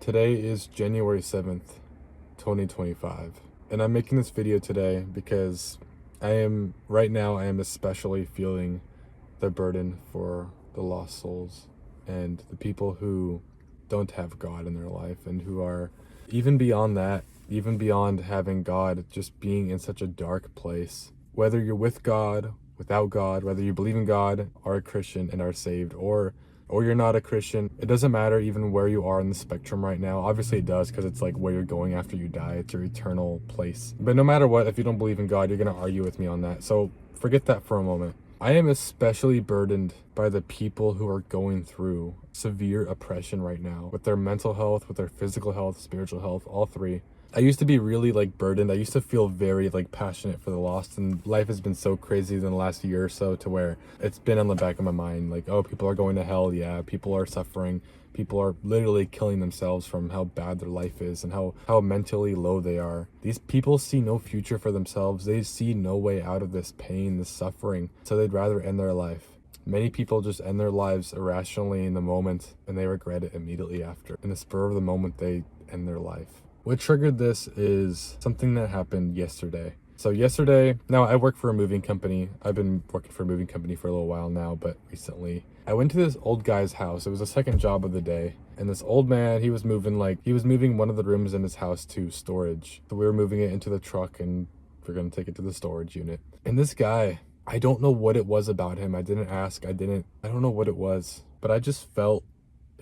Today is January 7th, 2025, and I'm making this video today because right now I am especially feeling the burden for the lost souls and the people who don't have God in their life and who are even beyond that, even beyond having God, just being in such a dark place. Whether you're with God, without God, whether you believe in God, are a Christian and are saved, or you're not a Christian, it doesn't matter even where you are in the spectrum right now. Obviously it does, because it's like where you're going after you die. It's your eternal place. But no matter what, if you don't believe in God, you're going to argue with me on that. So forget that for a moment. I am especially burdened by the people who are going through severe oppression right now with their mental health, with their physical health, spiritual health, all three. I used to be really burdened. I used to feel very passionate for the lost, and life has been so crazy in the last year or so to where it's been on the back of my mind. Oh, people are going to hell. Yeah, people are suffering. People are literally killing themselves from how bad their life is and how mentally low they are. These people see no future for themselves. They see no way out of this pain, this suffering, so they'd rather end their life. Many people just end their lives irrationally in the moment, and they regret it immediately after. In the spur of the moment, they end their life. What triggered this is something that happened yesterday. So yesterday, now I work for a moving company. I've been working for a moving company for a little while now, but recently I went to this old guy's house. It was the second job of the day. And this old man, he was moving one of the rooms in his house to storage. So we were moving it into the truck and we're going to take it to the storage unit. And this guy, I don't know what it was about him. I didn't ask. I don't know what it was, but I just felt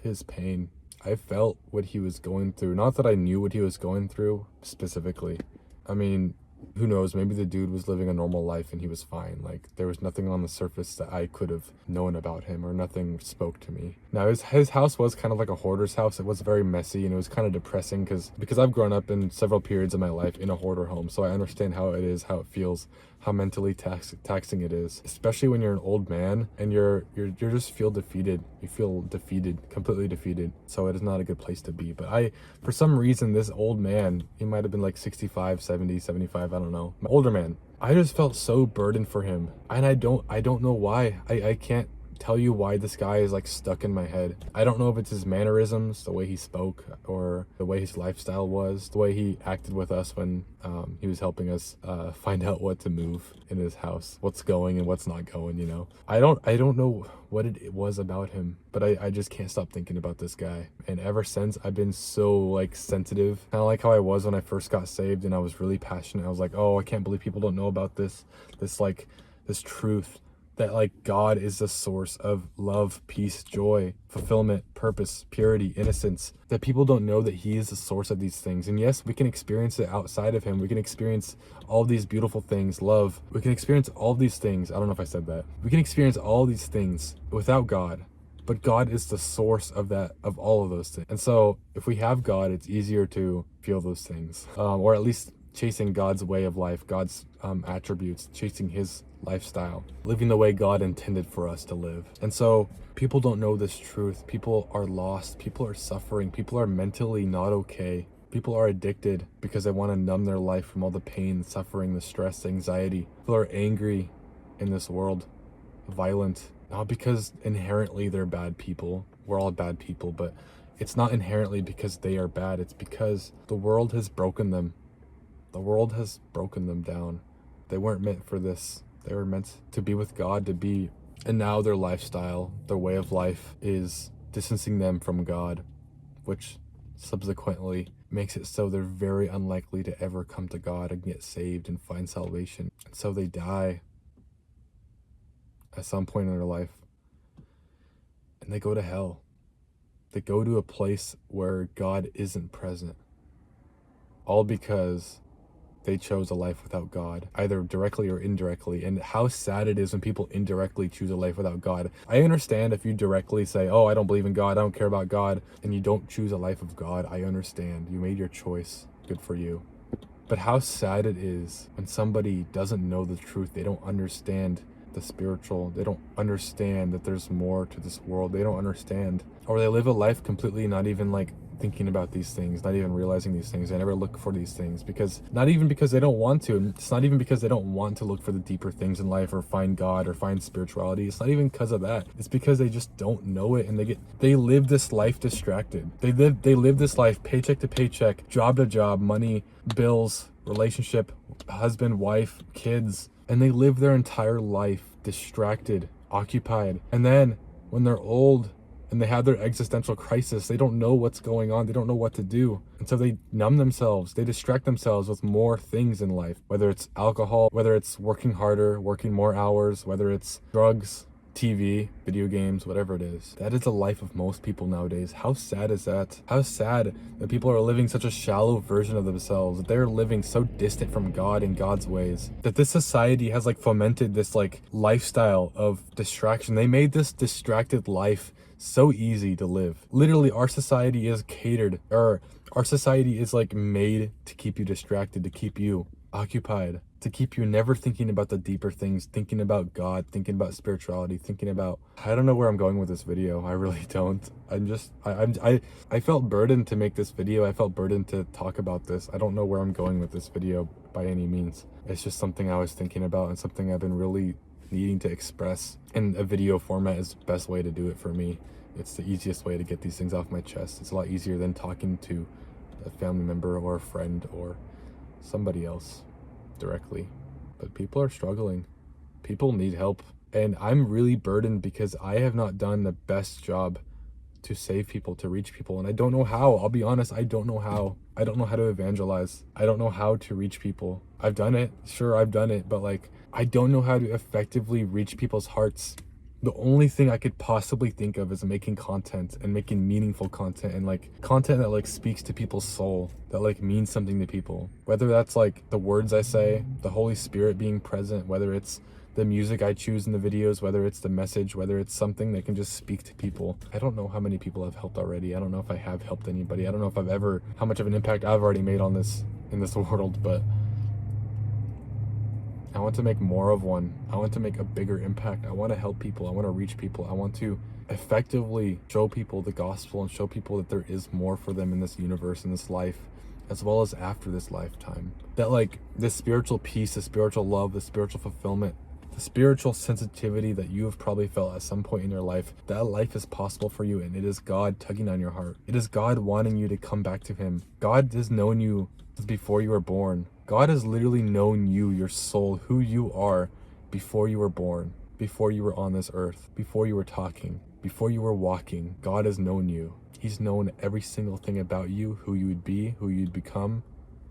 his pain. I felt what he was going through. Not that I knew what he was going through specifically. I mean, who knows? Maybe the dude was living a normal life and he was fine. There was nothing on the surface that I could have known about him, or nothing spoke to me. Now, his house was kind of like a hoarder's house. It was very messy and it was kind of depressing because I've grown up in several periods of my life in a hoarder home. So I understand how it is, how it feels, how mentally taxing it is, especially when you're an old man and you just feel defeated. You feel defeated, completely defeated. So it is not a good place to be. But for some reason, this old man, he might have been 65, 70, 75, I don't know, an older man, I just felt so burdened for him. And I don't know why. I can't tell you why this guy is stuck in my head. I don't know if it's his mannerisms, the way he spoke, or the way his lifestyle was, the way he acted with us when he was helping us find out what to move in his house, what's going and what's not going, you know. I don't know what it was about him, but I just can't stop thinking about this guy. And ever since, I've been so sensitive, kind of like how I was when I first got saved and I was really passionate. I was like, oh, I can't believe people don't know about this truth, that God is the source of love, peace, joy, fulfillment, purpose, purity, innocence, that people don't know that he is the source of these things. And yes, we can experience it outside of him. We can experience all these beautiful things, love. We can experience all these things. I don't know if I said that. We can experience all these things without God, but God is the source of all of those things. And so if we have God, it's easier to feel those things, or at least chasing God's way of life, God's attributes, chasing his lifestyle, living the way God intended for us to live. And so people don't know this truth. People are lost. People are suffering. People are mentally not okay. People are addicted because they want to numb their life from all the pain, suffering, the stress, the anxiety. People are angry in this world, violent, not because inherently they're bad people. We're all bad people, but it's not inherently because they are bad. It's because the world has broken them. The world has broken them down. They weren't meant for this. They were meant to be with God, and now their lifestyle, their way of life is distancing them from God, which subsequently makes it so they're very unlikely to ever come to God and get saved and find salvation. And so they die at some point in their life, and they go to hell. They go to a place where God isn't present, all because they chose a life without God, either directly or indirectly. And how sad it is when people indirectly choose a life without God. I understand if you directly say, oh, I don't believe in God, I don't care about God, and you don't choose a life of God. I understand. You made your choice. Good for you. But how sad it is when somebody doesn't know the truth. They don't understand the spiritual. They don't understand that there's more to this world. They don't understand. Or they live a life completely not even thinking about these things, not even realizing these things. They never look for these things because not even because they don't want to. It's not even because they don't want to look for the deeper things in life or find God or find spirituality. It's not even because of that. It's because they just don't know it, and they live this life distracted. They live this life paycheck to paycheck, job to job, money, bills, relationship, husband, wife, kids, and they live their entire life distracted, occupied. And then when they're old and they have their existential crisis, they don't know what's going on. They don't know what to do. And so they numb themselves. They distract themselves with more things in life, whether it's alcohol, whether it's working harder, working more hours, whether it's drugs, TV, video games, whatever it is. That is the life of most people nowadays. How sad is that? How sad that people are living such a shallow version of themselves, that they're living so distant from God and God's ways, that this society has like fomented this like lifestyle of distraction. They made this distracted life so easy to live. Literally, our society is catered, or our society is like made to keep you distracted, to keep you occupied, to keep you never thinking about the deeper things, thinking about God, thinking about spirituality, thinking about, I don't know where I'm going with this video. I really don't. I felt burdened to make this video. I felt burdened to talk about this. I don't know where I'm going with this video by any means. It's just something I was thinking about and something I've been really needing to express, and a video format is the best way to do it for me. It's the easiest way to get these things off my chest. It's a lot easier than talking to a family member or a friend or somebody else directly. But people are struggling. People need help. And I'm really burdened because I have not done the best job to save people, to reach people. And I don't know how. I'll be honest, I don't know how. I don't know how to evangelize. I don't know how to reach people. I've done it. Sure, I've done it. But like, I don't know how to effectively reach people's hearts. The only thing I could possibly think of is making content and making meaningful content, and like content that like speaks to people's soul, that like means something to people. Whether that's like the words I say, the Holy Spirit being present, whether it's the music I choose in the videos, whether it's the message, whether it's something that can just speak to people. I don't know how many people I've helped already. I don't know if I have helped anybody. I don't know if how much of an impact I've already made on this, in this world, but I want to make more of one. I want to make a bigger impact. I want to help people. I want to reach people. I want to effectively show people the gospel and show people that there is more for them in this universe, in this life, as well as after this lifetime. That like this spiritual peace, the spiritual love, the spiritual fulfillment, the spiritual sensitivity that you have probably felt at some point in your life, that life is possible for you, and it is God tugging on your heart. It is God wanting you to come back to Him. God has known you before you were born. God has literally known you, your soul, who you are before you were born, before you were on this earth, before you were talking, before you were walking. God has known you. He's known every single thing about you, who you would be, who you'd become,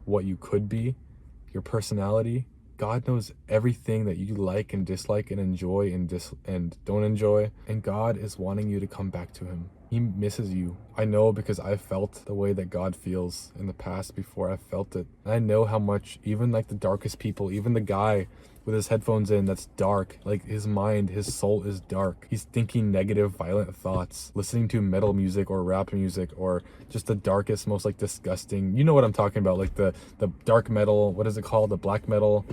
what you could be, your personality. God knows everything that you like and dislike and enjoy and don't enjoy. And God is wanting you to come back to Him. He misses you. I know, because I felt the way that God feels in the past before I felt it. And I know how much even like the darkest people, even the guy with his headphones in that's dark, like his mind, his soul is dark. He's thinking negative, violent thoughts, listening to metal music or rap music or just the darkest, most like disgusting, you know what I'm talking about, like the dark metal, what is it called? The black metal,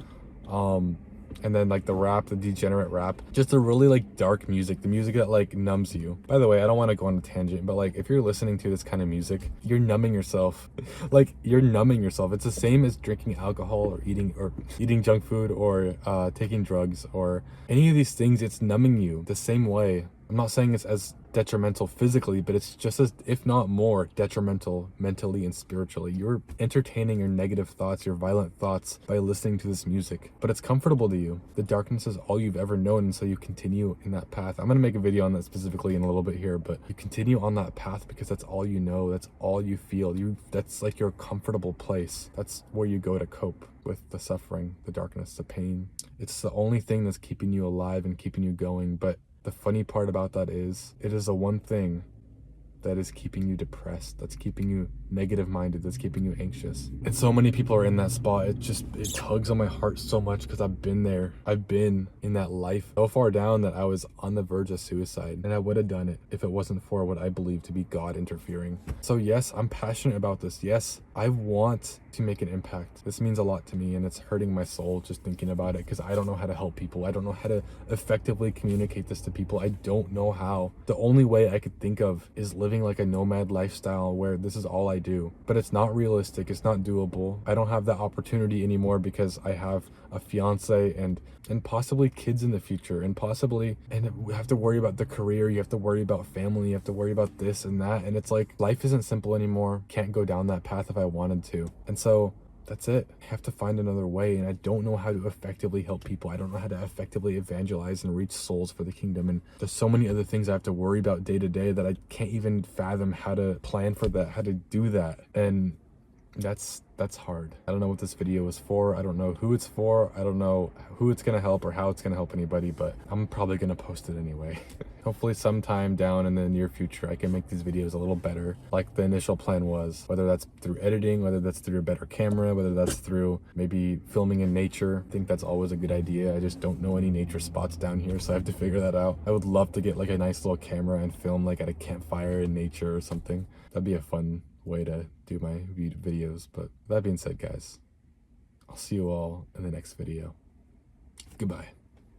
and then like the rap, the degenerate rap, just the really like dark music, the music that like numbs you. By the way, I don't want to go on a tangent, but like if you're listening to this kind of music, you're numbing yourself. Like you're numbing yourself. It's the same as drinking alcohol or eating junk food or taking drugs or any of these things. It's numbing you the same way. I'm not saying it's as detrimental physically, but it's just as, if not more, detrimental mentally and spiritually. You're entertaining your negative thoughts, your violent thoughts by listening to this music, but it's comfortable to you. The darkness is all you've ever known, and so you continue in that path. I'm going to make a video on that specifically in a little bit here, but you continue on that path because that's all you know, that's all you feel. That's like your comfortable place. That's where you go to cope with the suffering, the darkness, the pain. It's the only thing that's keeping you alive and keeping you going. But the funny part about that is, it is the one thing that is keeping you depressed, that's keeping you negative minded, that's keeping you anxious. And so many people are in that spot. It tugs on my heart so much because I've been there. I've been in that life so far down that I was on the verge of suicide, and I would have done it if it wasn't for what I believe to be God interfering. So yes, I'm passionate about this. Yes, I want to make an impact. This means a lot to me, and it's hurting my soul just thinking about it because I don't know how to help people. I don't know how to effectively communicate this to people. I don't know how. The only way I could think of is living like a nomad lifestyle where this is all I do. But it's not realistic. It's not doable. I don't have that opportunity anymore because I have a fiance and possibly kids in the future, and we have to worry about the career, you have to worry about family, you have to worry about this and that, and it's like life isn't simple anymore. Can't go down that path if I wanted to. And so that's it. I have to find another way, and I don't know how to effectively help people. I don't know how to effectively evangelize and reach souls for the kingdom, and there's so many other things I have to worry about day to day that I can't even fathom how to plan for that, how to do that. And that's hard. I don't know what this video is for. I don't know who it's for. I don't know who it's gonna help or how it's gonna help anybody, but I'm probably gonna post it anyway. Hopefully sometime down in the near future I can make these videos a little better like the initial plan was, whether that's through editing, whether that's through a better camera, whether that's through maybe filming in nature. I think that's always a good idea. I just don't know any nature spots down here, so I have to figure that out. I would love to get like a nice little camera and film like at a campfire in nature or something. That'd be a fun way to do my videos. But that being said, guys, I'll see you all in the next video. Goodbye.